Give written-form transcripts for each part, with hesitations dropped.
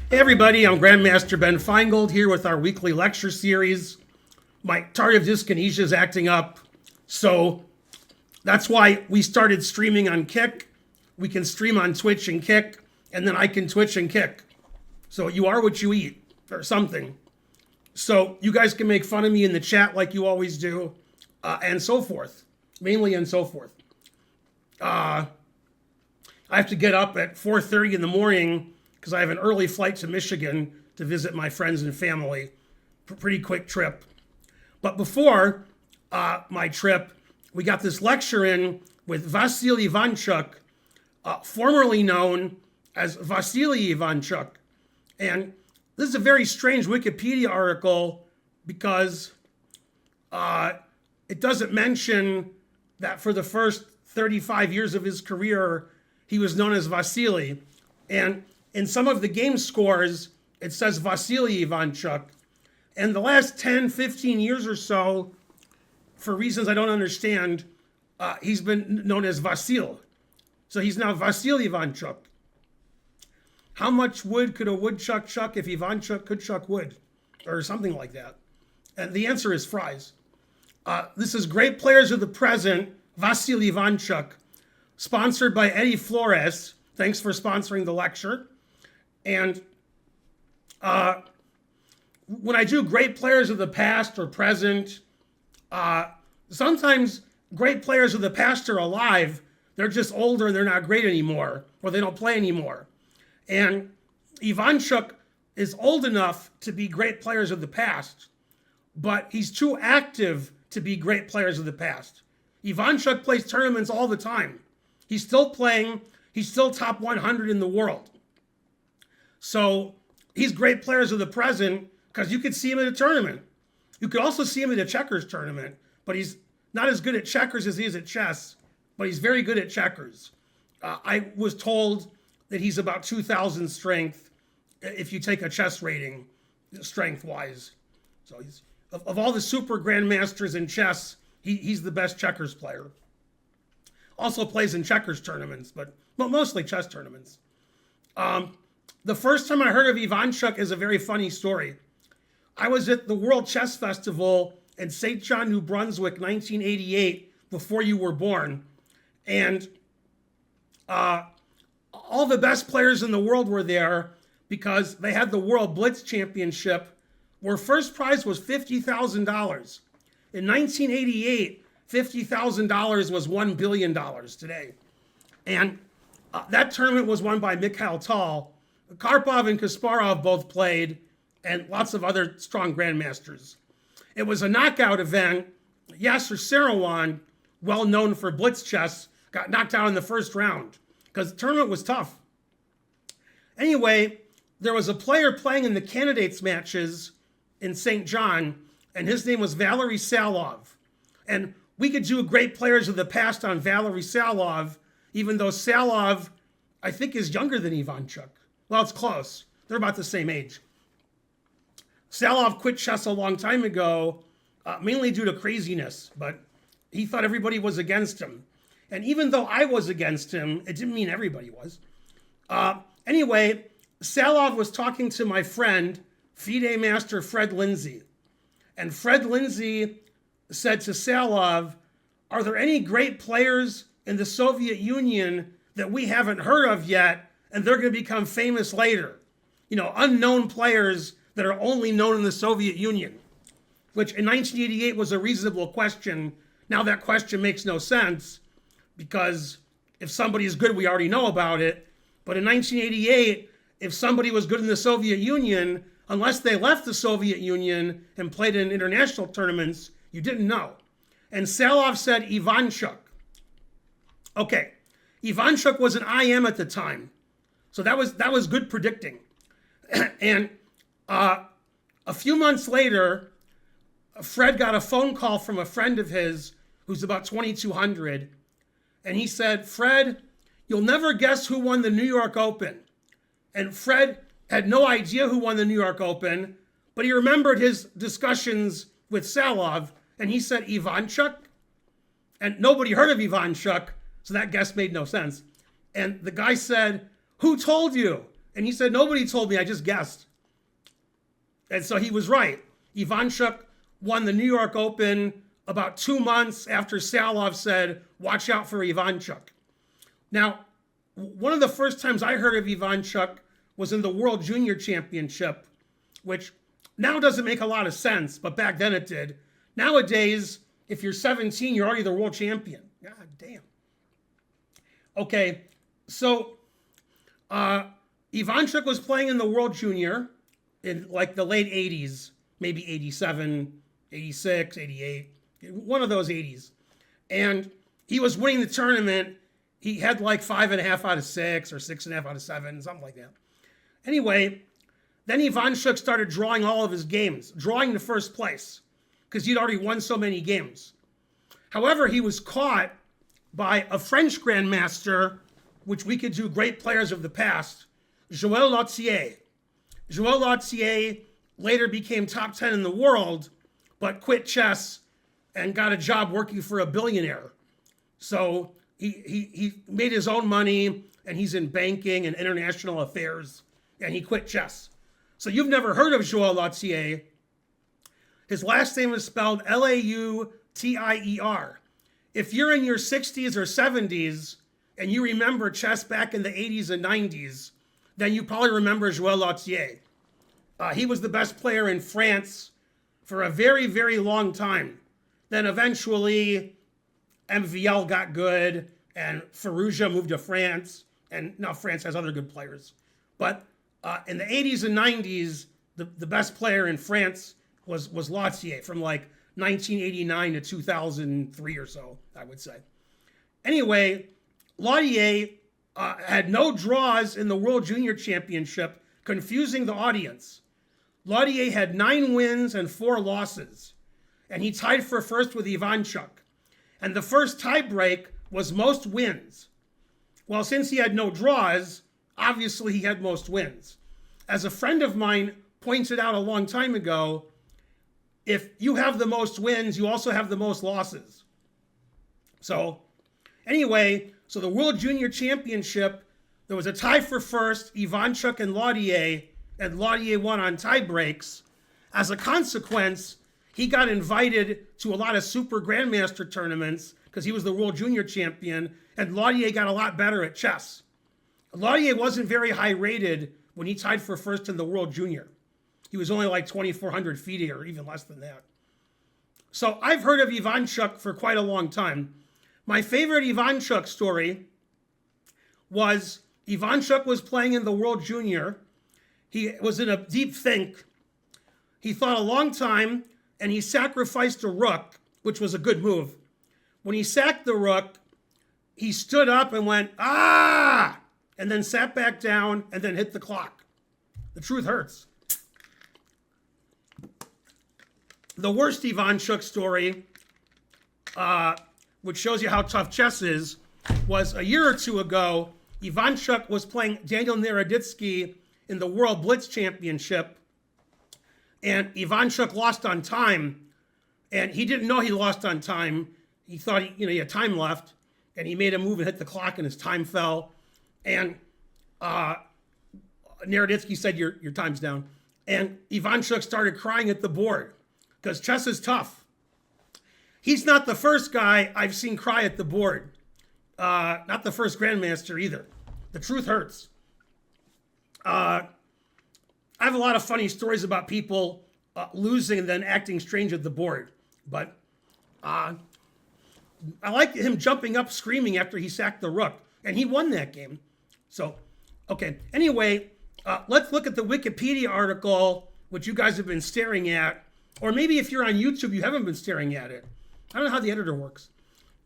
Hey everybody, I'm Grandmaster Ben Finegold here with our weekly lecture series. My tardive dyskinesia is acting up, so that's why we started streaming on Kick. We can stream on Twitch and Kick, and then I can Twitch and Kick. So you are what you eat, or something. So you guys can make fun of me in the chat like you always do, and so forth. Mainly and so forth. I have to get up at 4:30 in the morning because I have an early flight to Michigan to visit my friends and family. Pretty quick trip. But before my trip, we got this lecture in with Vasyl Ivanchuk, formerly known as Vasyl Ivanchuk. And this is a very strange Wikipedia article because it doesn't mention that for the first 35 years of his career, he was known as Vasily. And in some of the game scores, it says Vasyl Ivanchuk. And the last 10, 15 years or so, for reasons I don't understand, he's been known as Vasyl. So he's now Vasyl Ivanchuk. How much wood could a woodchuck chuck if Ivanchuk could chuck wood? Or something like that. And the answer is fries. This is Great Players of the Present, Vasyl Ivanchuk, sponsored by Eddie Flores. Thanks for sponsoring the lecture. And when I do great players of the past or present, sometimes great players of the past are alive. They're just older and they're not great anymore, or they don't play anymore. And Ivanchuk is old enough to be great players of the past, but he's too active to be great players of the past. Ivanchuk plays tournaments all the time. He's still playing. He's still top 100 in the world. So he's great players of the present because you could see him at a tournament. You could also see him at a checkers tournament, but he's not as good at checkers as he is at chess, but he's very good at checkers. I was told that he's about 2,000 strength if you take a chess rating, strength-wise. So he's of all the super grandmasters in chess, he's the best checkers player. Also plays in checkers tournaments, but mostly chess tournaments. The first time I heard of Ivanchuk is a very funny story. I was at the World Chess Festival in St. John, New Brunswick, 1988, before you were born. And all the best players in the world were there because they had the World Blitz Championship, where first prize was $50,000. In 1988, $50,000 was $1 billion today. And that tournament was won by Mikhail Tal. Karpov and Kasparov both played, and lots of other strong grandmasters. It was a knockout event. Yasser Seirawan, well known for blitz chess, got knocked out in the first round because the tournament was tough. Anyway, there was a player playing in the candidates matches in St. John, and his name was Valery Salov. And we could do great players of the past on Valery Salov, even though Salov, I think, is younger than Ivanchuk. Well, it's close. They're about the same age. Salov quit chess a long time ago, mainly due to craziness, but he thought everybody was against him. And even though I was against him, it didn't mean everybody was. Anyway, Salov was talking to my friend, FIDE master Fred Lindsay. And Fred Lindsay said to Salov, "Are there any great players in the Soviet Union that we haven't heard of yet, and they're going to become famous later? You know, unknown players that are only known in the Soviet Union," which in 1988 was a reasonable question. Now that question makes no sense because if somebody is good, we already know about it. But in 1988, if somebody was good in the Soviet Union, unless they left the Soviet Union and played in international tournaments, you didn't know. And Salov said Ivanchuk. Okay, Ivanchuk was an IM at the time. So that was good predicting. And a few months later, Fred got a phone call from a friend of his who's about 2,200. And he said, "Fred, you'll never guess who won the New York Open." And Fred had no idea who won the New York Open, but he remembered his discussions with Salov, and he said Ivanchuk. And nobody heard of Ivanchuk, so that guess made no sense. And the guy said, "Who told you?" And he said, nobody told me, I just guessed. And so he was right. Ivanchuk won the New York Open about 2 months after Salov said, watch out for Ivanchuk. Now, one of the first times I heard of Ivanchuk was in the World Junior Championship, which now doesn't make a lot of sense, but back then it did. Nowadays, if you're 17, you're already the world champion. God damn. Okay, so Ivanchuk was playing in the World Junior in like the late 80s, maybe 87, 86, 88, one of those 80s. And he was winning the tournament. He had like 5.5 out of 6 or 6.5 out of 7, something like that. Anyway, then Ivanchuk started drawing all of his games, drawing the first place, because he'd already won so many games. However, he was caught by a French grandmaster, which we could do great players of the past, Joël Lautier. Joël Lautier later became top 10 in the world, but quit chess and got a job working for a billionaire. So he made his own money, and he's in banking and international affairs, and he quit chess. So you've never heard of Joël Lautier. His last name is spelled Lautier. If you're in your 60s or 70s and you remember chess back in the 80s and 90s, then you probably remember Joël Lautier. He was the best player in France for a very, very long time. Then eventually MVL got good and Firouzja moved to France, and now France has other good players. But in the 80s and 90s, the best player in France was Lautier from like 1989 to 2003 or so, I would say. Anyway, Lautier had no draws in the World Junior Championship, confusing the audience. Lautier had 9 wins and 4 losses, and he tied for first with Ivanchuk. And the first tiebreak was most wins. Well, since he had no draws, obviously he had most wins. As a friend of mine pointed out a long time ago, if you have the most wins, you also have the most losses. So anyway, so the World Junior Championship, there was a tie for first, Ivanchuk and Lautier won on tie breaks. As a consequence, he got invited to a lot of super grandmaster tournaments because he was the World Junior Champion, and Lautier got a lot better at chess. Lautier wasn't very high rated when he tied for first in the World Junior. He was only like 2,400 feet or even less than that. So I've heard of Ivanchuk for quite a long time. My favorite Ivanchuk story was Ivanchuk was playing in the World Junior. He was in a deep think. He thought a long time, and he sacrificed a rook, which was a good move. When he sacked the rook, he stood up and went, ah, and then sat back down and then hit the clock. The truth hurts. The worst Ivanchuk story, which shows you how tough chess is, was a year or two ago. Ivanchuk was playing Daniel Naroditsky in the World Blitz Championship, and Ivanchuk lost on time, and he didn't know he lost on time. He thought he had time left, and he made a move and hit the clock, and his time fell, and Naroditsky said, your time's down, and Ivanchuk started crying at the board, because chess is tough. He's not the first guy I've seen cry at the board. Not the first grandmaster either. The truth hurts. I have a lot of funny stories about people losing and then acting strange at the board. But I like him jumping up screaming after he sacked the rook. And he won that game. So, okay. Anyway, let's look at the Wikipedia article, which you guys have been staring at. Or maybe if you're on YouTube, you haven't been staring at it. I don't know how the editor works.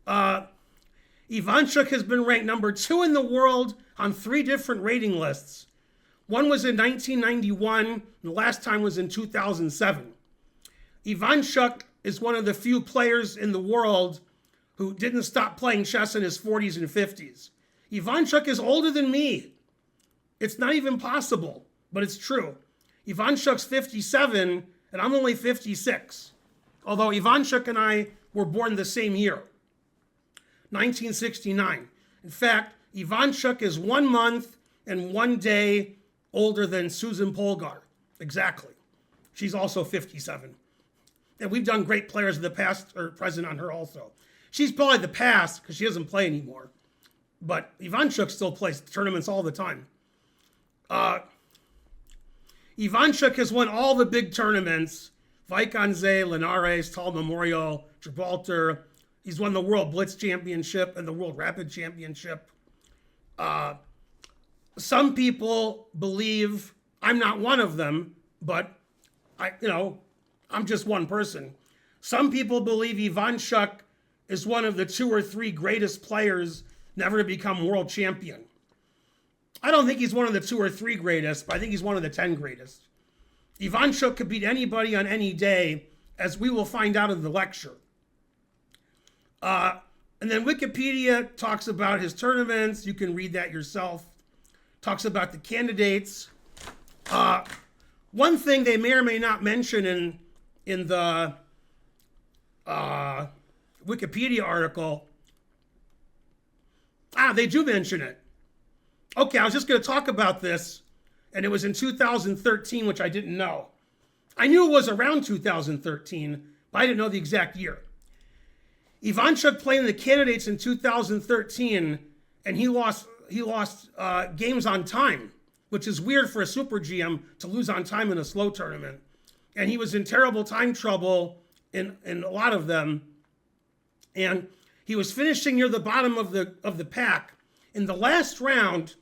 Ivanchuk has been ranked number 2 in the world on 3 different rating lists. One was in 1991, and the last time was in 2007. Ivanchuk is one of the few players in the world who didn't stop playing chess in his 40s and 50s. Ivanchuk is older than me. It's not even possible, but it's true. Ivanchuk's 57, and I'm only 56. Although Ivanchuk and I were born the same year, 1969. In fact, Ivanchuk is 1 month and 1 day older than Susan Polgar. Exactly. She's also 57. And we've done great players of the past or present on her also. She's probably the past because she doesn't play anymore. But Ivanchuk still plays tournaments all the time. Ivanchuk has won all the big tournaments. Vaikanze, Linares, Tall Memorial, Gibraltar. He's won the World Blitz Championship and the World Rapid Championship. Some people believe, I'm not one of them, but I'm just one person. Some people believe Ivanchuk is one of the 2 or 3 greatest players never to become world champion. I don't think he's one of the 2 or 3 greatest, but I think he's one of the 10 greatest. Ivanchuk could beat anybody on any day, as we will find out in the lecture. And then Wikipedia talks about his tournaments. You can read that yourself. Talks about the candidates. One thing they may or may not mention in the Wikipedia article, they do mention it. Okay, I was just going to talk about this, and it was in 2013, which I didn't know. I knew it was around 2013, but I didn't know the exact year. Ivanchuk played in the candidates in 2013, and he lost games on time, which is weird for a super GM to lose on time in a slow tournament. And he was in terrible time trouble in a lot of them. And he was finishing near the bottom of the pack. In the last round,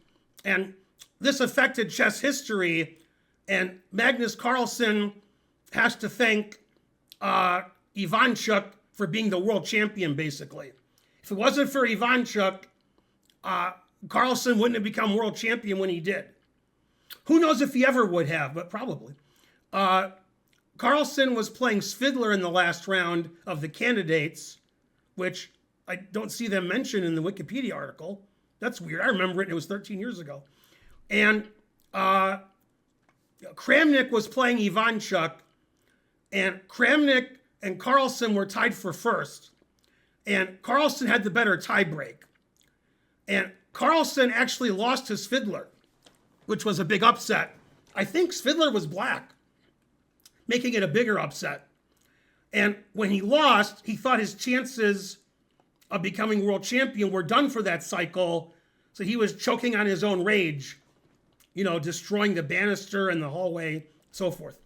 and this affected chess history, and Magnus Carlsen has to thank Ivanchuk for being the world champion, basically. If it wasn't for Ivanchuk, Carlsen wouldn't have become world champion when he did. Who knows if he ever would have, but probably. Carlsen was playing Svidler in the last round of the candidates, which I don't see them mentioned in the Wikipedia article. That's weird. I remember it. It was 13 years ago. And Kramnik was playing Ivanchuk, and Kramnik and Carlsen were tied for first. And Carlsen had the better tiebreak. And Carlsen actually lost to Svidler, which was a big upset. I think Svidler was black, making it a bigger upset. And when he lost, he thought his chances of becoming world champion were done for that cycle. So he was choking on his own rage, destroying the banister and the hallway, so forth.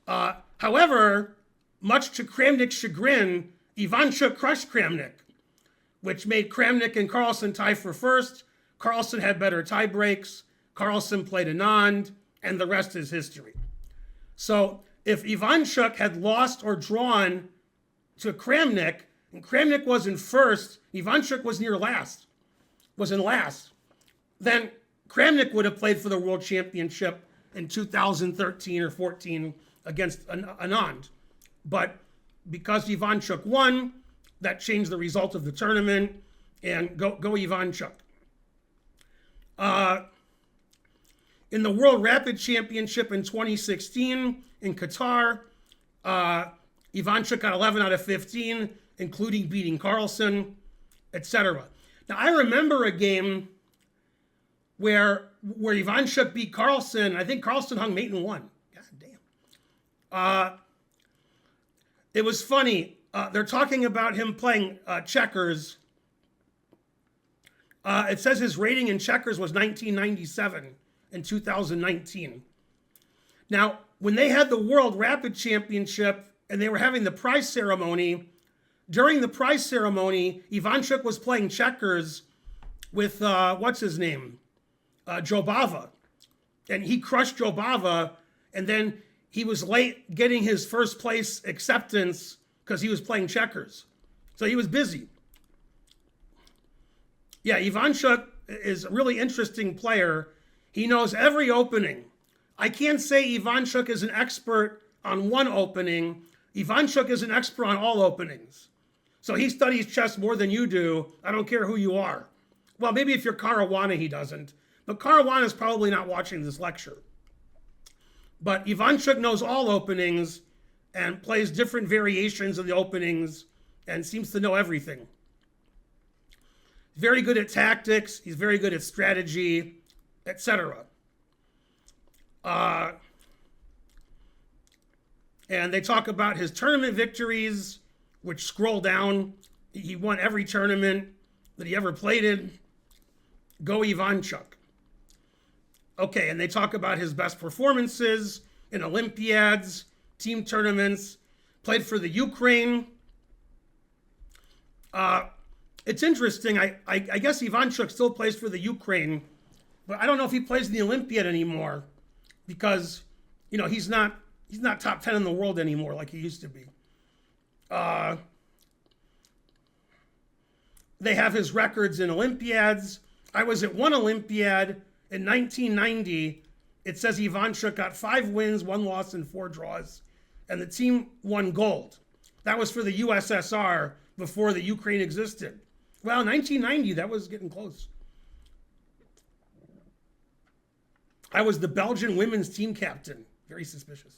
However, much to Kramnik's chagrin, Ivanchuk crushed Kramnik, which made Kramnik and Carlsen tie for first. Carlsen had better tie breaks. Carlsen played Anand, and the rest is history. So if Ivanchuk had lost or drawn to Kramnik, and Kramnik was in first, Ivanchuk was in last, then Kramnik would have played for the world championship in 2013 or 14 against Anand. But because Ivanchuk won, that changed the result of the tournament, and go Ivanchuk. In the World Rapid Championship in 2016 in Qatar, Ivanchuk got 11 out of 15, including beating Carlsen, etc. Now, I remember a game where Ivanchuk beat Carlsen. I think Carlsen hung mate and won. God damn. It was funny. They're talking about him playing checkers. It says his rating in checkers was 1997 in 2019. Now, when they had the World Rapid Championship and they were having the prize ceremony, during the prize ceremony, Ivanchuk was playing checkers with, what's his name? Jobava. And he crushed Jobava, and then he was late getting his first place acceptance because he was playing checkers. So he was busy. Yeah, Ivanchuk is a really interesting player. He knows every opening. I can't say Ivanchuk is an expert on one opening. Ivanchuk is an expert on all openings. So he studies chess more than you do. I don't care who you are. Well, maybe if you're Caruana, he doesn't. But Caruana is probably not watching this lecture. But Ivanchuk knows all openings and plays different variations of the openings and seems to know everything. Very good at tactics. He's very good at strategy, etc. And they talk about his tournament victories, which scroll down. He won every tournament that he ever played in. Go Ivanchuk. Okay, and they talk about his best performances in Olympiads, team tournaments, played for the Ukraine. It's interesting. I guess Ivanchuk still plays for the Ukraine, but I don't know if he plays in the Olympiad anymore because, he's not top 10 in the world anymore like he used to be. They have his records in Olympiads. I was at one Olympiad in 1990. It says Ivanchuk got 5 wins, 1 loss, and 4 draws, and the team won gold. That was for the USSR before the Ukraine existed. Well, 1990, that was getting close. I was the Belgian women's team captain. Very suspicious.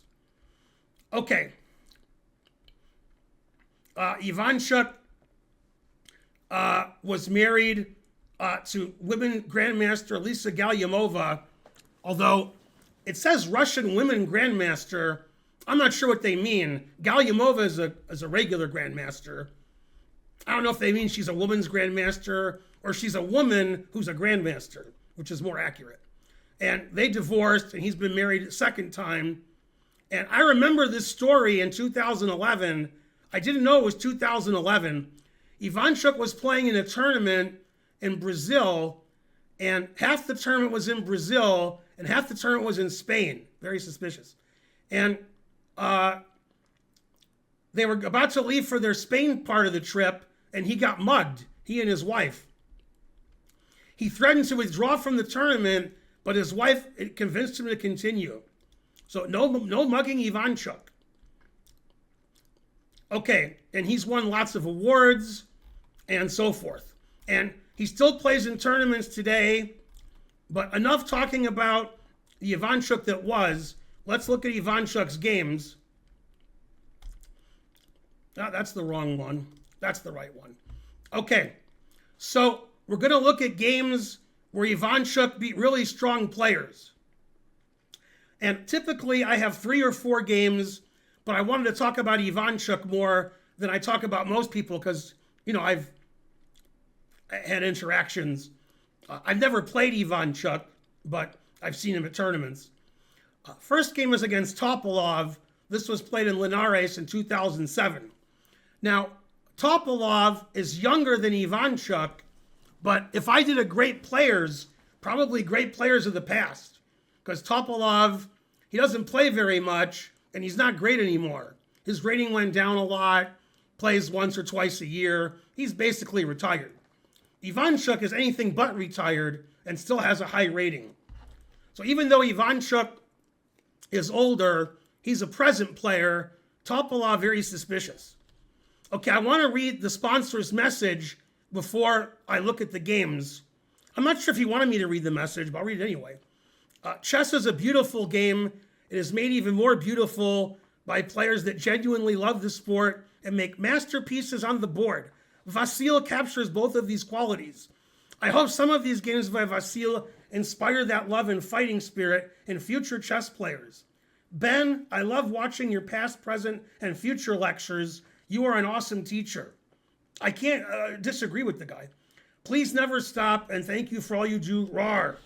Okay. Ivanchuk was married to women grandmaster Lisa Galyamova, although it says Russian women grandmaster. I'm not sure what they mean. Galyamova is a regular grandmaster. I don't know if they mean she's a woman's grandmaster or she's a woman who's a grandmaster, which is more accurate. And they divorced, and he's been married a second time. And I remember this story in 2011. I didn't know it was 2011. Ivanchuk was playing in a tournament in Brazil, and half the tournament was in Brazil, and half the tournament was in Spain. Very suspicious. And they were about to leave for their Spain part of the trip, and he got mugged, he and his wife. He threatened to withdraw from the tournament, but his wife convinced him to continue. So no mugging Ivanchuk. Okay, and he's won lots of awards and so forth. And he still plays in tournaments today, but enough talking about the Ivanchuk that was. Let's look at Ivanchuk's games. No, that's the wrong one. That's the right one. Okay, so we're going to look at games where Ivanchuk beat really strong players. And typically I have 3 or 4 games, but I wanted to talk about Ivanchuk more than I talk about most people because, I've had interactions. I've never played Ivanchuk, but I've seen him at tournaments. First game was against Topalov. This was played in Linares in 2007. Now, Topalov is younger than Ivanchuk, but if I did a great players, probably great players of the past, because Topalov, he doesn't play very much, and he's not great anymore. His rating went down a lot, plays once or twice a year. He's basically retired. Ivanchuk is anything but retired and still has a high rating. So even though Ivanchuk is older, he's a present player. Topalov, very suspicious. Okay, I want to read the sponsor's message before I look at the games. I'm not sure if he wanted me to read the message, but I'll read it anyway. Chess is a beautiful game. It is made even more beautiful by players that genuinely love the sport and make masterpieces on the board. Vasyl captures both of these qualities. I hope some of these games by Vasyl inspire that love and fighting spirit in future chess players. Ben, I love watching your past, present, and future lectures. You are an awesome teacher. I can't disagree with the guy. Please never stop, and thank you for all you do. Rawr.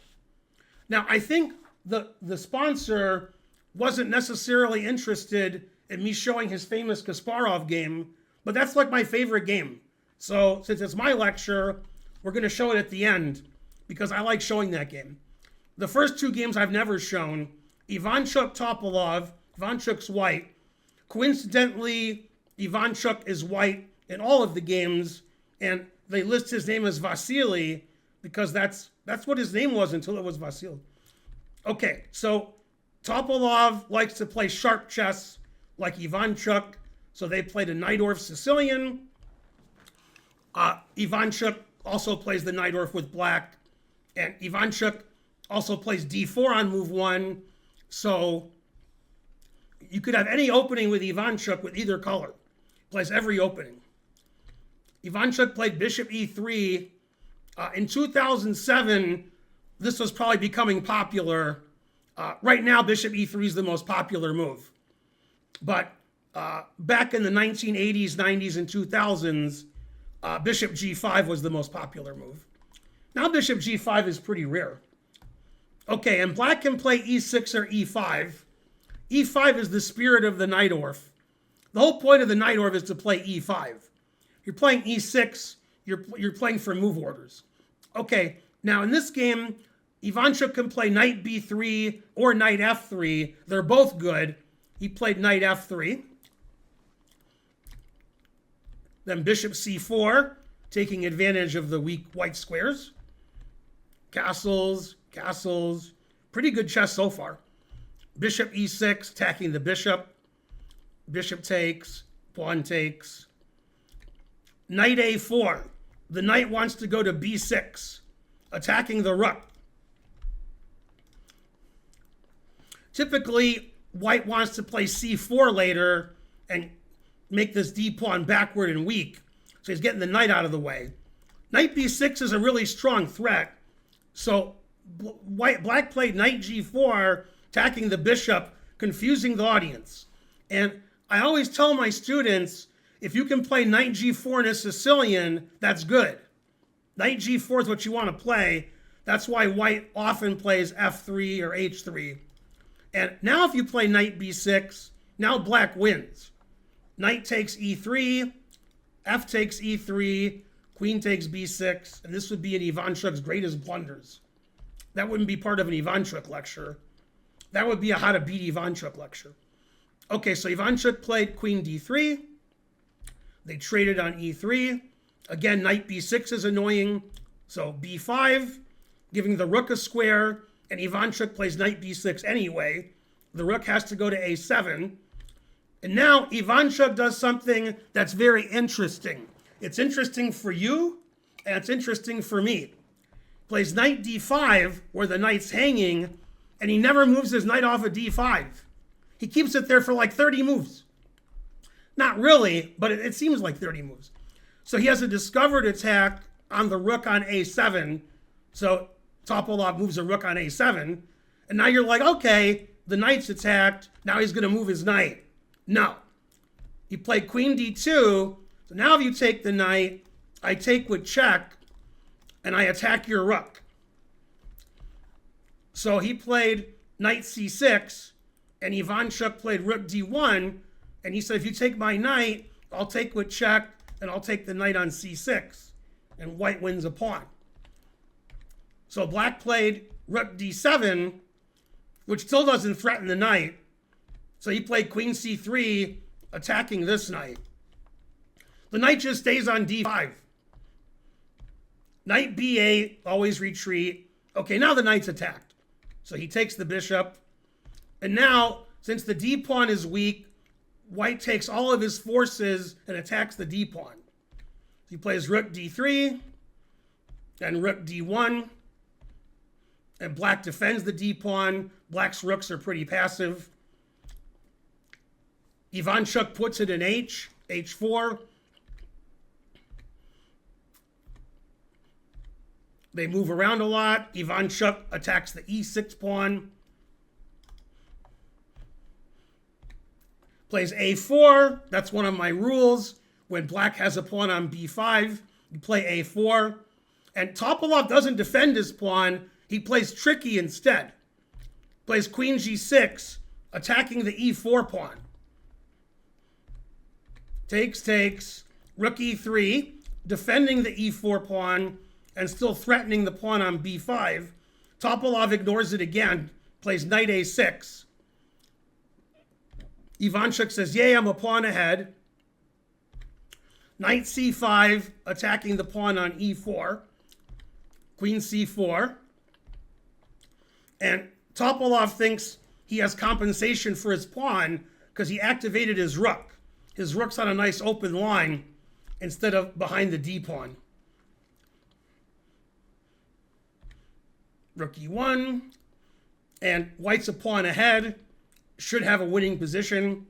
Now, I think the sponsor wasn't necessarily interested in me showing his famous Kasparov game, but that's like my favorite game. So since it's my lecture, we're going to show it at the end because I like showing that game. The first 2 games I've never shown, Ivanchuk Topalov. Ivanchuk's white. Coincidentally, Ivanchuk is white in all of the games, and they list his name as Vasily because that's what his name was until it was Vasyl. Okay, so Topalov likes to play sharp chess like Ivanchuk, so they played a Najdorf Sicilian. Ivanchuk also plays the Najdorf with black, and Ivanchuk also plays d4 on move 1, so you could have any opening with Ivanchuk with either color. Plays every opening. Ivanchuk played bishop e3. In 2007, this was probably becoming popular. Right now, bishop e3 is the most popular move. But back in the 1980s, 90s, and 2000s, bishop g5 was the most popular move. Now bishop g5 is pretty rare. Okay, and black can play e6 or e5. e5 is the spirit of the Najdorf. The whole point of the Najdorf is to play e5. You're playing e6, you're playing for move orders. Okay, now in this game, Ivanchuk can play knight b3 or knight f3. They're both good. He played knight f3. Then bishop c4, taking advantage of the weak white squares. Castles, castles. Pretty good chess so far. Bishop e6, attacking the bishop. Bishop takes, pawn takes. Knight a4. The knight wants to go to b6, attacking the rook. Typically, white wants to play c4 later and make this d pawn backward and weak. So he's getting the knight out of the way. Knight b6 is a really strong threat. So black played knight g4, attacking the bishop, confusing the audience. And I always tell my students, if you can play knight g4 in a Sicilian, that's good. Knight g4 is what you want to play. That's why white often plays f3 or h3. And now if you play knight b6, now black wins. Knight takes e3, f takes e3, queen takes b6, and this would be in Ivanchuk's greatest blunders. That wouldn't be part of an Ivanchuk lecture. That would be a how to beat Ivanchuk lecture. Okay, so Ivanchuk played queen d3. They traded on e3. Again, knight b6 is annoying. So b5, giving the rook a square, and Ivanchuk plays knight b6 anyway. The rook has to go to a7. And now Ivanchuk does something that's very interesting. It's interesting for you, and it's interesting for me. Plays knight d5, where the knight's hanging, and he never moves his knight off of d5. He keeps it there for like 30 moves. Not really, but it seems like 30 moves. So he has a discovered attack on the rook on a7. So Topalov moves a rook on a7. And now you're like, okay, the knight's attacked. Now he's going to move his knight. No. He played queen d2. So now if you take the knight, I take with check, and I attack your rook. So he played knight c6, and Ivanchuk played rook d1, and he said, if you take my knight, I'll take with check, and I'll take the knight on c6, and white wins a pawn. So black played rook d7, which still doesn't threaten the knight. So he played queen c3, attacking this knight. The knight just stays on d5. Knight b8, always retreat. Okay, now the knight's attacked. So he takes the bishop. And now, since the d pawn is weak, white takes all of his forces and attacks the d pawn. He plays rook d3, and rook d1. And black defends the d pawn. Black's rooks are pretty passive. Ivanchuk puts it in h4. They move around a lot. Ivanchuk attacks the e6 pawn. Plays a4. That's one of my rules. When black has a pawn on b5, you play a4. And Topalov doesn't defend his pawn. He plays tricky instead. Plays queen g6, attacking the e4 pawn. Takes, takes, rook e3, defending the e4 pawn, and still threatening the pawn on b5. Topalov ignores it again, plays knight a6. Ivanchuk says, yay, I'm a pawn ahead. Knight c5, attacking the pawn on e4. Queen c4. And Topalov thinks he has compensation for his pawn because he activated his rook. His rook's on a nice open line instead of behind the d pawn. Rook e1, and white's a pawn ahead, should have a winning position.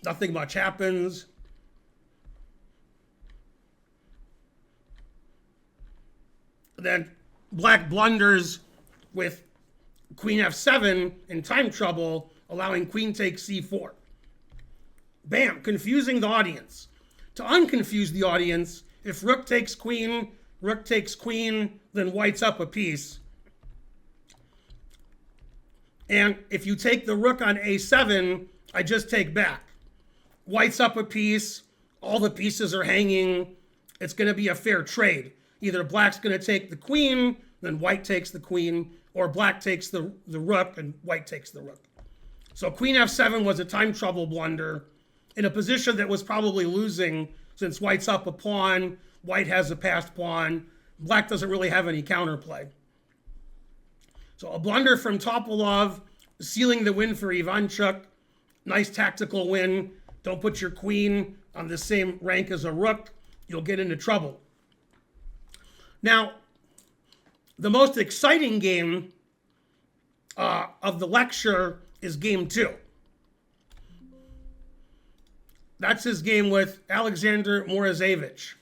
Nothing much happens. Then black blunders with queen f7 in time trouble, allowing queen takes c4. Bam, confusing the audience. To unconfuse the audience, if rook takes queen, then white's up a piece. And if you take the rook on a7, I just take back. White's up a piece, all the pieces are hanging. It's going to be a fair trade. Either black's going to take the queen, then white takes the queen, or black takes the rook and white takes the rook. So queen f7 was a time trouble blunder in a position that was probably losing since white's up a pawn, white has a passed pawn, black doesn't really have any counterplay. So a blunder from Topalov, sealing the win for Ivanchuk. Nice tactical win. Don't put your queen on the same rank as a rook. You'll get into trouble. Now, the most exciting game of the lecture is game 2. That's his game with Alexander Morozevich.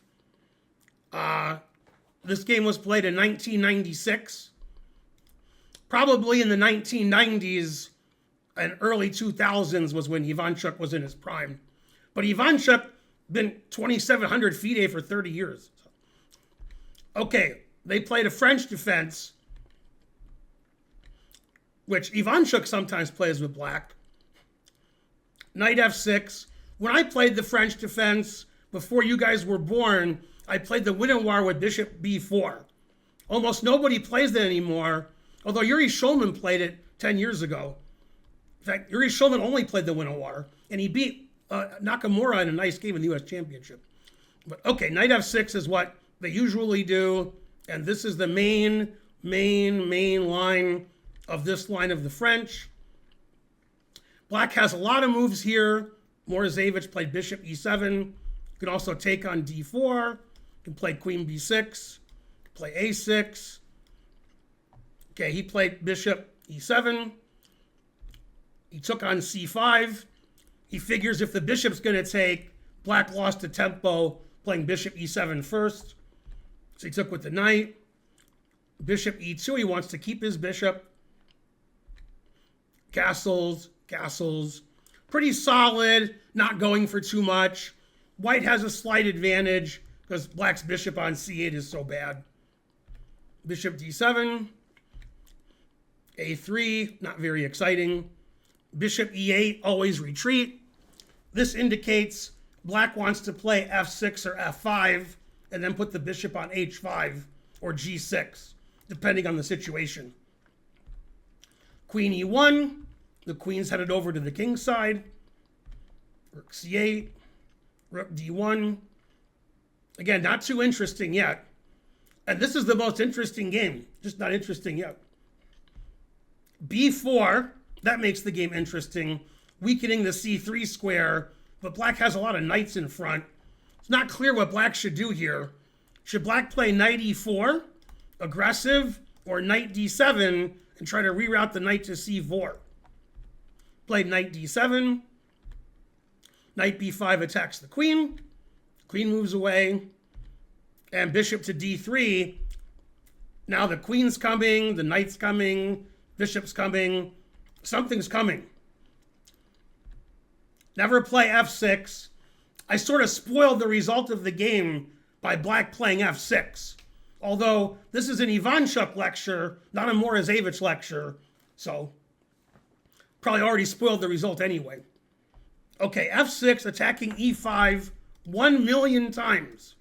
This game was played in 1996. Probably in the 1990s and early 2000s was when Ivanchuk was in his prime. But Ivanchuk been 2,700 FIDE for 30 years. Okay, they played a French defense, which Ivanchuk sometimes plays with black. Knight f6. When I played the French defense, before you guys were born, I played the Winoir with bishop b4. Almost nobody plays that anymore, although Yuri Shulman played it 10 years ago. In fact, Yuri Shulman only played the Winoir, and he beat Nakamura in a nice game in the US Championship. But okay, knight f6 is what they usually do, and this is the main line of this line of the French. Black has a lot of moves here. Morozevich played bishop e7. You can also take on d4. You can play queen b6. Play a6. Okay, he played bishop e7. He took on c5. He figures if the bishop's going to take, black lost a tempo playing bishop e7 first. So he took with the knight. Bishop e2, he wants to keep his bishop. Castles. Pretty solid, not going for too much. White has a slight advantage because black's bishop on c8 is so bad. Bishop d7. a3, not very exciting. Bishop e8, always retreat. This indicates black wants to play f6 or f5 and then put the bishop on h5 or g6, depending on the situation. Queen e1, the queen's headed over to the king's side. Rook c8, rook d1. Again, not too interesting yet. And this is the most interesting game, just not interesting yet. b4, that makes the game interesting, weakening the c3 square, but black has a lot of knights in front. It's not clear what black should do here. Should black play knight e4, aggressive, or knight d7 and try to reroute the knight to c4? Played knight d7. Knight b5 attacks the queen. Queen moves away. And bishop to d3. Now the queen's coming, the knight's coming, bishop's coming. Something's coming. Never play f6. I sort of spoiled the result of the game by black playing f6. Although this is an Ivanchuk lecture, not a Morozevich lecture. So probably already spoiled the result anyway. Okay, f6 attacking e5 1 million times.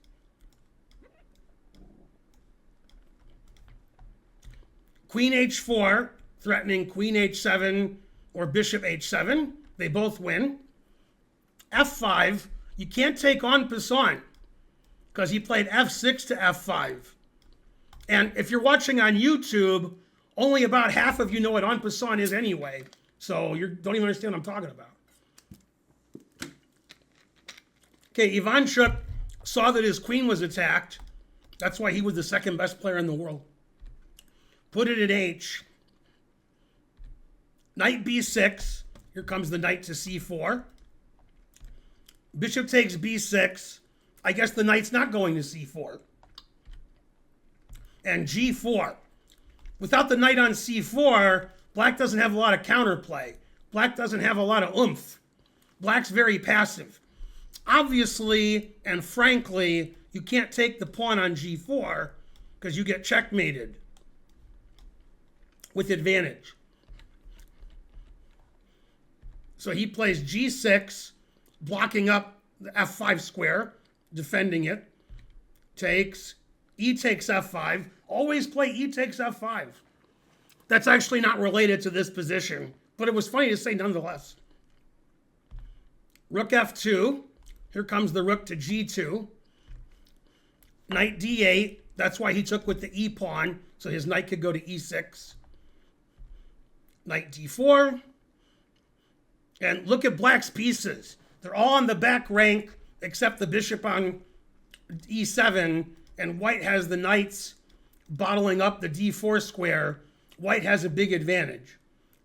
Queen h4, threatening queen h7 or bishop h7. They both win. f5, you can't take en passant because he played f6 to f5. And if you're watching on YouTube, only about half of you know what en passant is anyway. So you don't even understand what I'm talking about. Okay, Ivanchuk saw that his queen was attacked. That's why he was the second best player in the world. Put it at h. Knight b6. Here comes the knight to c4. Bishop takes b6. I guess the knight's not going to c4. and g4. Without the knight on c4, black doesn't have a lot of counterplay. Black doesn't have a lot of oomph. Black's very passive. Obviously, and frankly, you can't take the pawn on g4 because you get checkmated with advantage. So he plays g6, blocking up the f5 square, defending it. Takes, e takes f5. Always play e takes f5. That's actually not related to this position, but it was funny to say nonetheless. Rook f2. Here comes the rook to g2. Knight d8. That's why he took with the e pawn, so his knight could go to e6. Knight d4. And look at black's pieces. They're all on the back rank except the bishop on e7, and white has the knights bottling up the d4 square. White has a big advantage.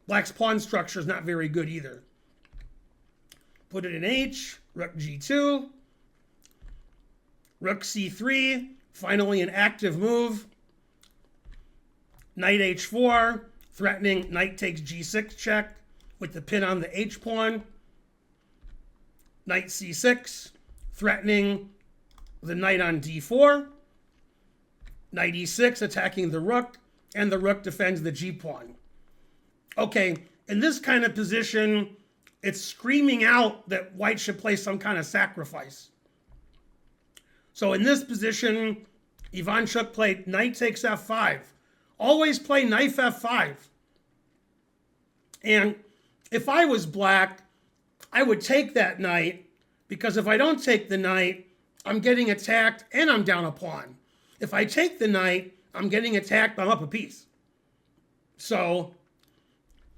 Black's pawn structure is not very good either. Put it in h, rook g2, rook c3, finally an active move. Knight h4, threatening knight takes g6 check with the pin on the h pawn. Knight c6, threatening the knight on d4. Knight e6, attacking the rook, and the rook defends the g pawn. Okay, in this kind of position, it's screaming out that white should play some kind of sacrifice. So in this position, Ivanchuk played knight takes f5. Always play knight f5. And if I was black, I would take that knight, because if I don't take the knight, I'm getting attacked and I'm down a pawn. If I take the knight, I'm getting attacked, I'm up a piece. So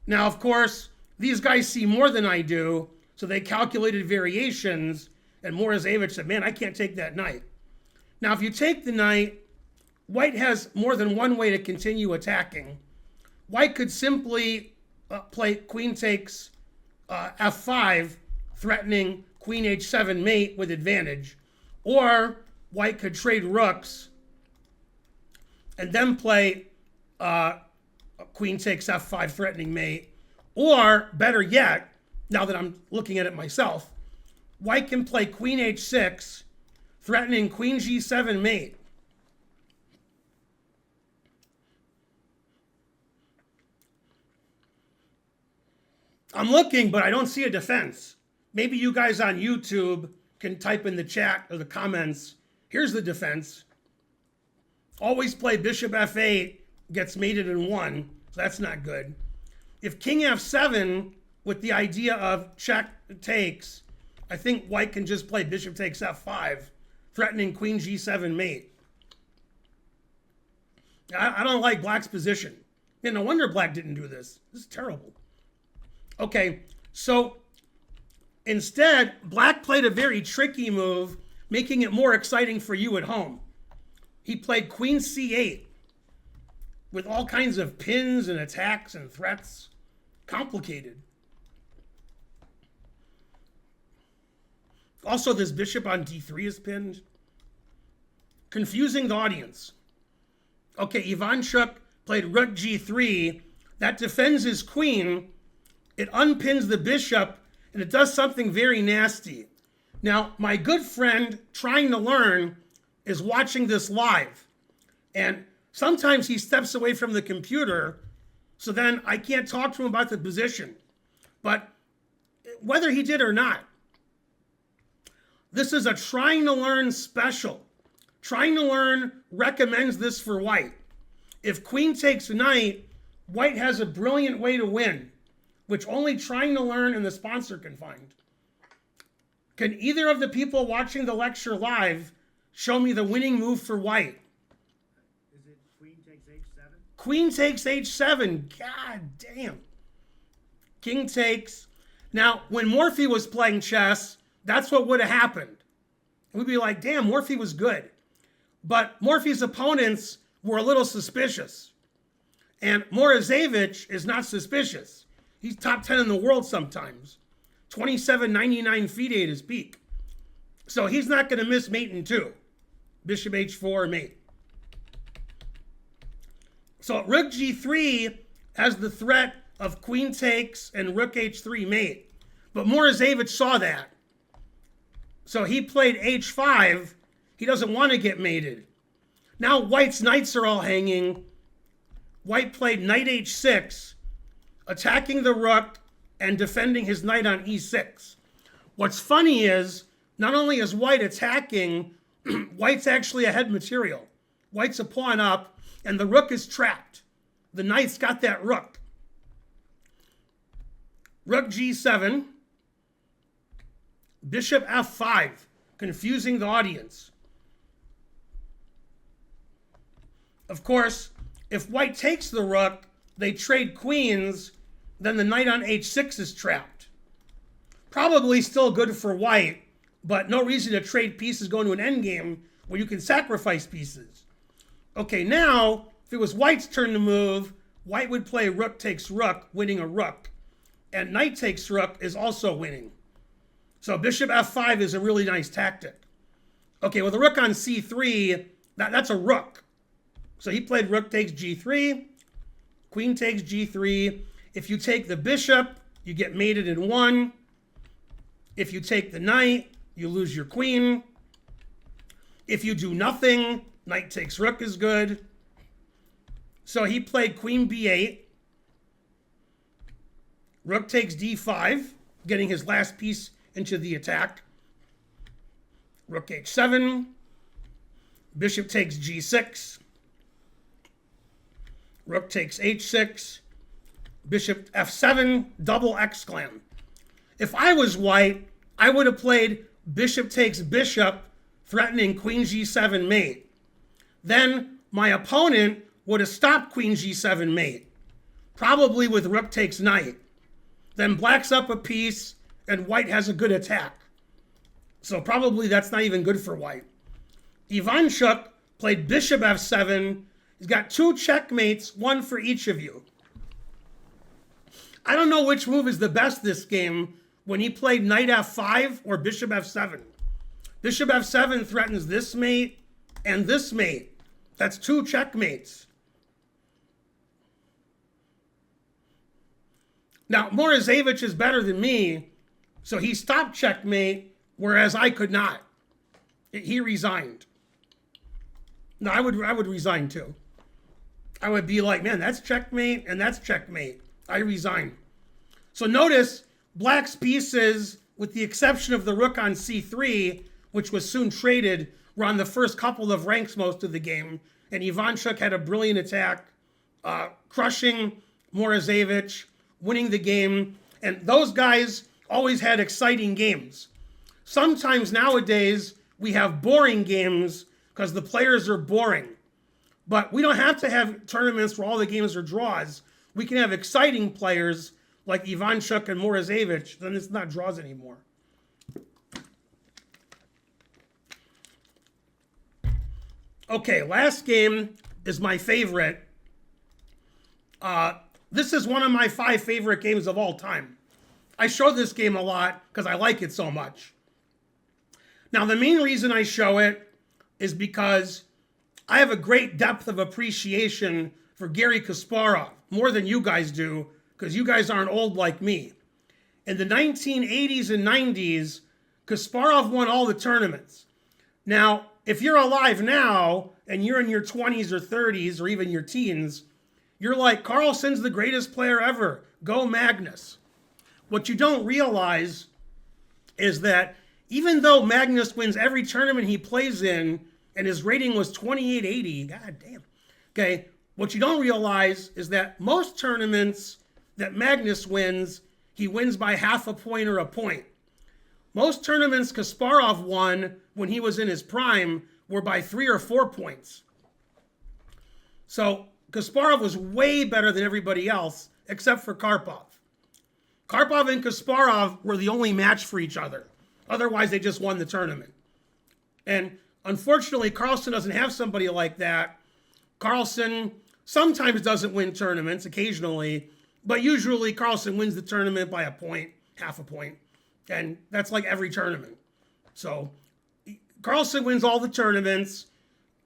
now, of course, these guys see more than I do, so they calculated variations, and Morozevich said, man, I can't take that knight. Now, if you take the knight, white has more than one way to continue attacking. White could simply play queen takes f5, threatening queen h7 mate with advantage. Or white could trade rooks and then play queen takes f5, threatening mate. Or, better yet, now that I'm looking at it myself, white can play queen h6, threatening queen g7 mate. I'm looking, but I don't see a defense. Maybe you guys on YouTube can type in the chat or the comments, here's the defense. Always play bishop f8, gets mated in 1, so that's not good. If king f7, with the idea of check takes, I think white can just play bishop takes f5, threatening queen g7 mate. I don't like black's position. Yeah, no wonder black didn't do this. This is terrible. Okay, so instead, black played a very tricky move, making it more exciting for you at home. He played queen c8 with all kinds of pins and attacks and threats. Complicated. Also, this bishop on d3 is pinned. Confusing the audience. Okay, Ivanchuk played rook g3. That defends his queen. It unpins the bishop, and it does something very nasty. Now, my good friend trying to learn is watching this live. And sometimes he steps away from the computer, so then I can't talk to him about the position. But whether he did or not, this is a trying to learn special. Trying to learn recommends this for white. If queen takes knight, white has a brilliant way to win, which only trying to learn and the sponsor can find. Can either of the people watching the lecture live show me the winning move for white? Is it queen takes h7? Queen takes h7. God damn. King takes. Now, when Morphy was playing chess, that's what would have happened. We'd be like, damn, Morphy was good. But Morphy's opponents were a little suspicious. And Morozevich is not suspicious. He's top 10 in the world sometimes. 27.99 FIDE at his peak. So he's not going to miss mate in 2. Bishop h4 mate. So rook g3 has the threat of queen takes and rook h3 mate. But Morozevich saw that. So he played h5. He doesn't want to get mated. Now white's knights are all hanging. White played knight h6, attacking the rook and defending his knight on e6. What's funny is, not only is white attacking, white's actually ahead material. White's a pawn up, and the rook is trapped. The knight's got that rook. Rook g7, bishop f5, confusing the audience. Of course, if white takes the rook, they trade queens, then the knight on h6 is trapped. Probably still good for white, but no reason to trade pieces going to an endgame where you can sacrifice pieces. Okay, now, if it was white's turn to move, white would play rook takes rook, winning a rook. And knight takes rook is also winning. So bishop f5 is a really nice tactic. Okay, with the rook on c3, that's a rook. So he played rook takes g3, queen takes g3. If you take the bishop, you get mated in one. If you take the knight, you lose your queen. If you do nothing, knight takes rook is good. So he played queen b8, rook takes d5, getting his last piece into the attack. Rook h7, bishop takes g6, rook takes h6, bishop f7, double exclam. If I was white, I would have played bishop takes bishop, threatening queen g7 mate. Then my opponent would have stopped queen g7 mate, probably with rook takes knight. Then black's up a piece, and white has a good attack. So probably that's not even good for white. Ivanchuk played bishop f7. He's got two checkmates, one for each of you. I don't know which move is the best this game, when he played knight f5 or bishop f7. Bishop f7 threatens this mate and this mate. That's two checkmates. Now, Morozevich is better than me, so he stopped checkmate, whereas I could not. He resigned. No, I would resign too. I would be like, man, that's checkmate and that's checkmate. I resign. So notice black's pieces, with the exception of the rook on c3, which was soon traded, were on the first couple of ranks most of the game. And Ivanchuk had a brilliant attack, crushing Morozevich, winning the game. And those guys always had exciting games. Sometimes nowadays we have boring games because the players are boring. But we don't have to have tournaments where all the games are draws. We can have exciting players like Ivanchuk and Morozevich. Then it's not draws anymore. Okay, last game is my favorite. This is one of my 5 favorite games of all time. I show this game a lot because I like it so much. Now, the main reason I show it is because I have a great depth of appreciation for Garry Kasparov, more than you guys do, because you guys aren't old like me. In the 1980s and 90s, Kasparov won all the tournaments. Now, if you're alive now, and you're in your 20s or 30s, or even your teens, you're like, Carlsen's the greatest player ever. Go Magnus. What you don't realize is that even though Magnus wins every tournament he plays in, and his rating was 2880, god damn. Okay, what you don't realize is that most tournaments that Magnus wins, he wins by half a point or a point. Most tournaments Kasparov won when he was in his prime were by 3 or 4 points. So Kasparov was way better than everybody else, except for Karpov. Karpov and Kasparov were the only match for each other. Otherwise, they just won the tournament. And unfortunately, Carlsen doesn't have somebody like that. Carlsen sometimes doesn't win tournaments, occasionally, but usually Carlsen wins the tournament by a point, half a point. And that's like every tournament. So Carlsen wins all the tournaments.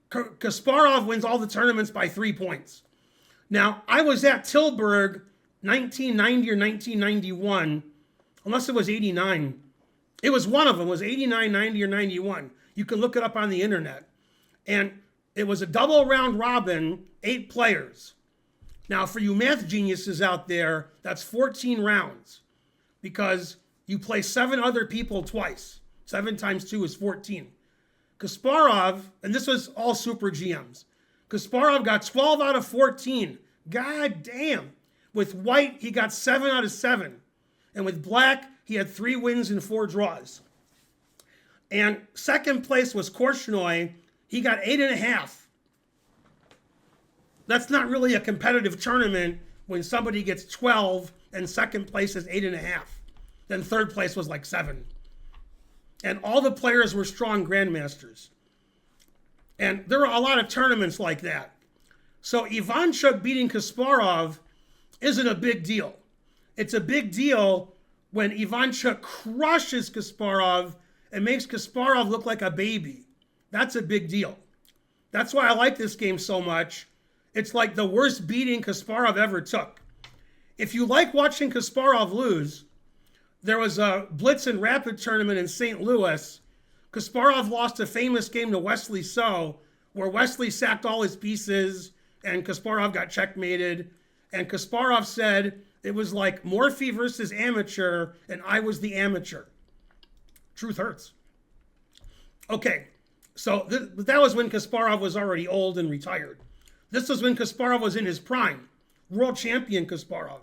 Kasparov wins all the tournaments by 3 points. Now, I was at Tilburg 1990 or 1991, unless it was 89. It was one of them. It was 89, 90, or 91. You can look it up on the internet. And it was a double round robin, 8 players. Now, for you math geniuses out there, that's 14 rounds because you play 7 other people twice. 7 times 2 is 14. Kasparov, and this was all super GMs, Kasparov got 12 out of 14. God damn. With white, he got 7 out of 7. And with black, he had 3 wins and 4 draws. And second place was Korchnoi. He got 8.5. That's not really a competitive tournament when somebody gets 12 and second place is 8.5. Then third place was like 7. And all the players were strong grandmasters. And there are a lot of tournaments like that. So Ivanchuk beating Kasparov isn't a big deal. It's a big deal when Ivanchuk crushes Kasparov and makes Kasparov look like a baby. That's a big deal. That's why I like this game so much. It's like the worst beating Kasparov ever took. If you like watching Kasparov lose, there was a Blitz and Rapid tournament in St. Louis. Kasparov lost a famous game to Wesley So, where Wesley sacked all his pieces and Kasparov got checkmated. And Kasparov said it was like Morphy versus amateur and I was the amateur. Truth hurts. Okay, so that was when Kasparov was already old and retired. This was when Kasparov was in his prime. World champion Kasparov,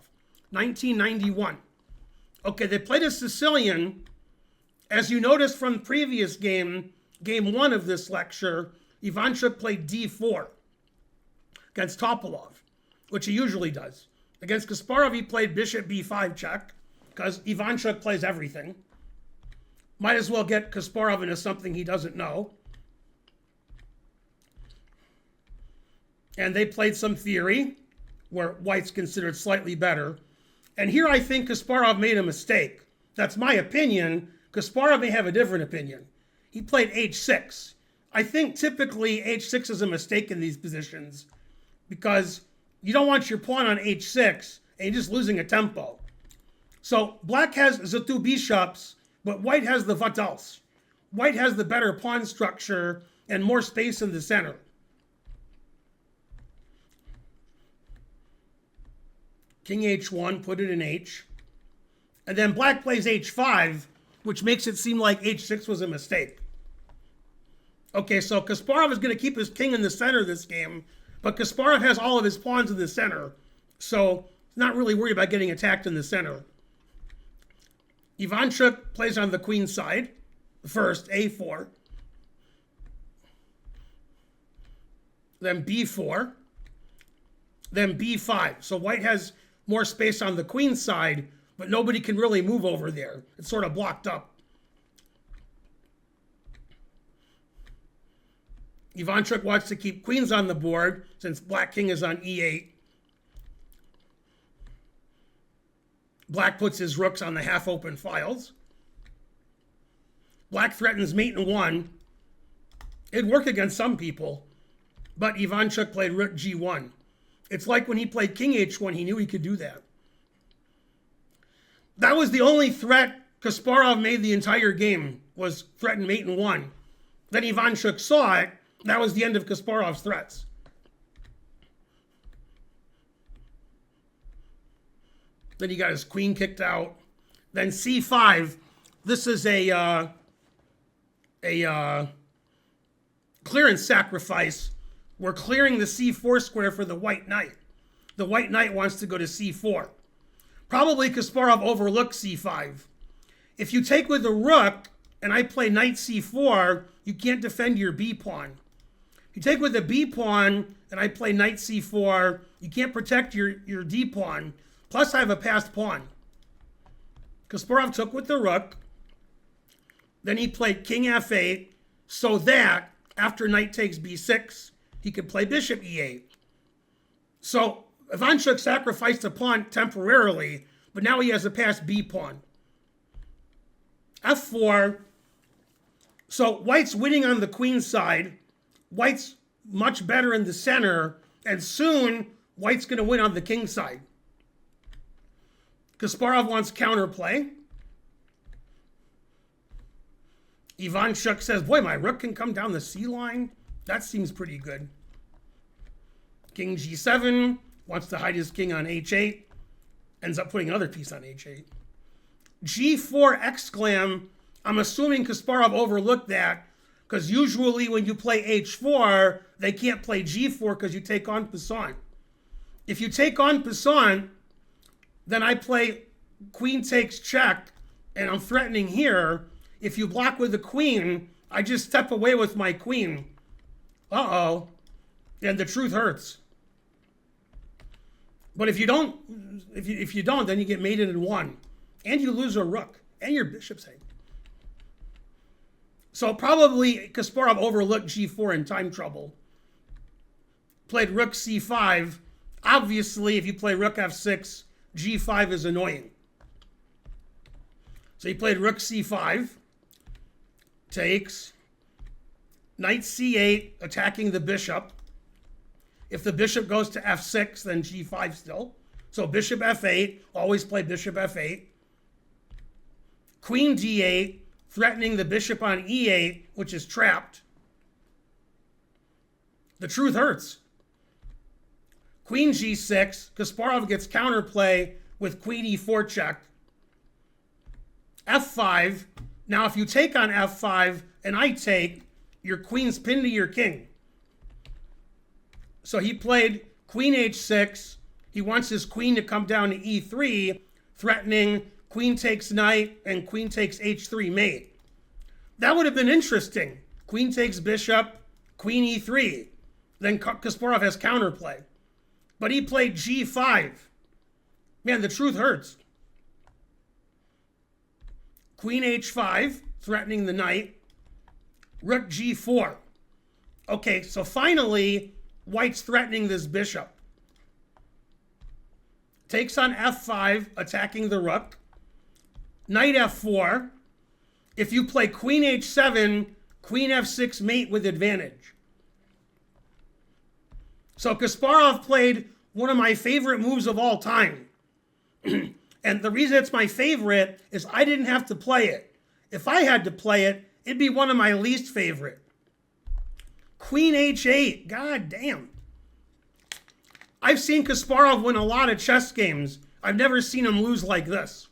1991. Okay, they played a Sicilian. As you noticed from the previous game 1 of this lecture, Ivanchuk played d4 against Topalov, which he usually does. Against Kasparov, he played bishop b5 check, because Ivanchuk plays everything. Might as well get Kasparov into something he doesn't know. And they played some theory, where white's considered slightly better. And here I think Kasparov made a mistake. That's my opinion. Kasparov may have a different opinion. He played h6. I think typically h6 is a mistake in these positions because you don't want your pawn on h6 and you're just losing a tempo. So black has the 2 bishops, but white has the what else? White has the better pawn structure and more space in the center. King h1, put it in h. And then black plays h5, which makes it seem like h6 was a mistake. Okay, so Kasparov is going to keep his king in the center this game, but Kasparov has all of his pawns in the center, so he's not really worried about getting attacked in the center. Ivanchuk plays on the queen side, first, a4. Then b4. Then b5. So white has more space on the queen side, but nobody can really move over there. It's sort of blocked up. Ivanchuk wants to keep queens on the board since black king is on e8. Black puts his rooks on the half-open files. Black threatens mate in 1. It'd work against some people, but Ivanchuk played rook g1. It's like when he played king h1, he knew he could do that. That was the only threat Kasparov made the entire game, was threaten mate in 1. Then Ivanchuk saw it. That was the end of Kasparov's threats. Then he got his queen kicked out. Then c5. This is a clearance sacrifice. We're clearing the c4 square for the white knight. The white knight wants to go to c4. Probably Kasparov overlooked c5. If you take with a rook and I play knight c4, you can't defend your b pawn. If you take with a b pawn and I play knight c4, you can't protect your d pawn. Plus I have a passed pawn. Kasparov took with the rook. Then he played king f8 so that after knight takes b6, he could play bishop e8. So Ivanchuk sacrificed a pawn temporarily, but now he has a passed b pawn. f4. So white's winning on the queen side. White's much better in the center. And soon White's going to win on the king side. Kasparov wants counterplay. Ivanchuk says, boy, my rook can come down the C line. That seems pretty good. King G7, wants to hide his king on H8. Ends up putting another piece on H8. G4 exclam. I'm assuming Kasparov overlooked that because usually when you play H4, they can't play G4 because you take on passant. If you take on passant, then I play queen takes check and I'm threatening here. If you block with the queen, I just step away with my queen. Uh-oh. And the truth hurts. But if you don't, then you get mated in one. And you lose a rook. And your bishop's hanged. So probably Kasparov overlooked G4 in time trouble. Played rook C5. Obviously, if you play rook F6, G5 is annoying. So he played rook C5. Takes. Knight C8, attacking the bishop. If the bishop goes to F6, then G5 still. So bishop F8, always play bishop F8. Queen D8, threatening the bishop on E8, which is trapped. The truth hurts. Queen G6, Kasparov gets counterplay with queen E4 check. F5, now if you take on F5 and I take, your queen's pinned to your king. So he played queen H6. He wants his queen to come down to E3, threatening queen takes knight and queen takes H3 mate. That would have been interesting. Queen takes bishop, queen E3. Then Kasparov has counterplay. But he played G5. Man, the truth hurts. Queen H5, threatening the knight. Rook G4. Okay, so finally, White's threatening this bishop. Takes on F5, attacking the rook. Knight F4. If you play queen H7, queen F6 mate with advantage. So Kasparov played one of my favorite moves of all time. And the reason it's my favorite is I didn't have to play it. If I had to play it, it'd be one of my least favorite. Queen H8, god damn. I've seen Kasparov win a lot of chess games. I've never seen him lose like this.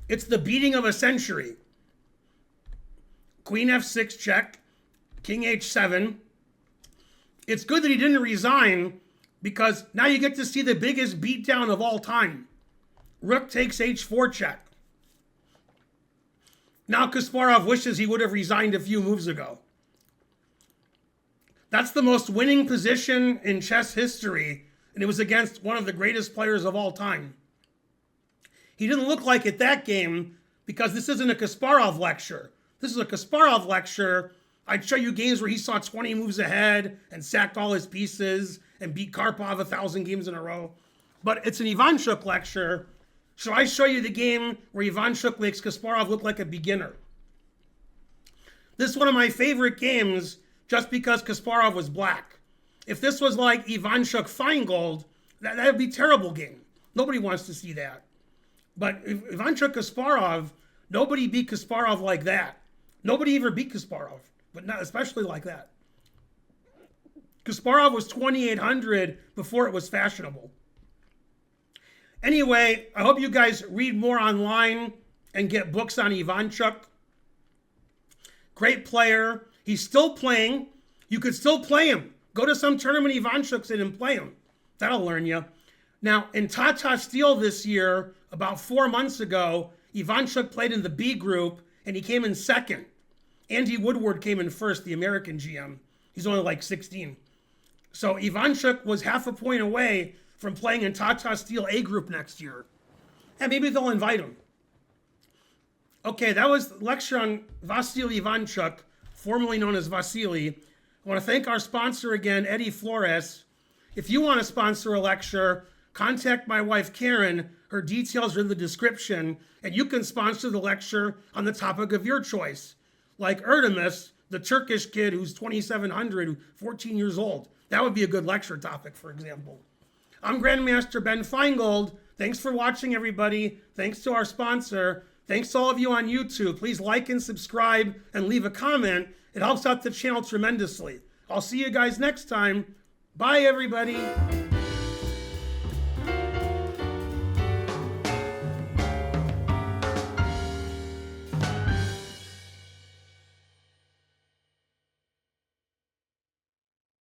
It's the beating of a century. Queen F6 check, King H7. It's good that he didn't resign because now you get to see the biggest beatdown of all time. Rook takes H4 check. Now Kasparov wishes he would have resigned a few moves ago. That's the most winning position in chess history, and it was against one of the greatest players of all time. He didn't look like it that game because this isn't a Kasparov lecture. This is a Kasparov lecture. I'd show you games where he saw 20 moves ahead and sacked all his pieces and beat Karpov 1,000 games in a row. But it's an Ivanchuk lecture. So I show you the game where Ivanchuk makes Kasparov look like a beginner. This is one of my favorite games just because Kasparov was black. If this was like Ivanchuk Finegold, that would be a terrible game. Nobody wants to see that. But Ivanchuk Kasparov, nobody beat Kasparov like that. Nobody ever beat Kasparov, but not especially like that. Kasparov was 2,800 before it was fashionable. Anyway, I hope you guys read more online and get books on Ivanchuk. Great player. He's still playing. You could still play him. Go to some tournament Ivanchuk's in and play him. That'll learn you. Now, in Tata Steel this year, about 4 months ago, Ivanchuk played in the B group and he came in second. Andy Woodward came in first, the American GM. He's only like 16. So Ivanchuk was half a point away from playing in Tata Steel A group next year. And maybe they'll invite him. Okay, that was the lecture on Vasyl Ivanchuk, formerly known as Vasily. I want to thank our sponsor again, Eddie Flores. If you want to sponsor a lecture, contact my wife Karen. Her details are in the description, and you can sponsor the lecture on the topic of your choice, like Artemis, the Turkish kid who's 2,700, 14 years old. That would be a good lecture topic, for example. I'm Grandmaster Ben Finegold. Thanks for watching, everybody. Thanks to our sponsor. Thanks to all of you on YouTube. Please like and subscribe and leave a comment. It helps out the channel tremendously. I'll see you guys next time. Bye, everybody.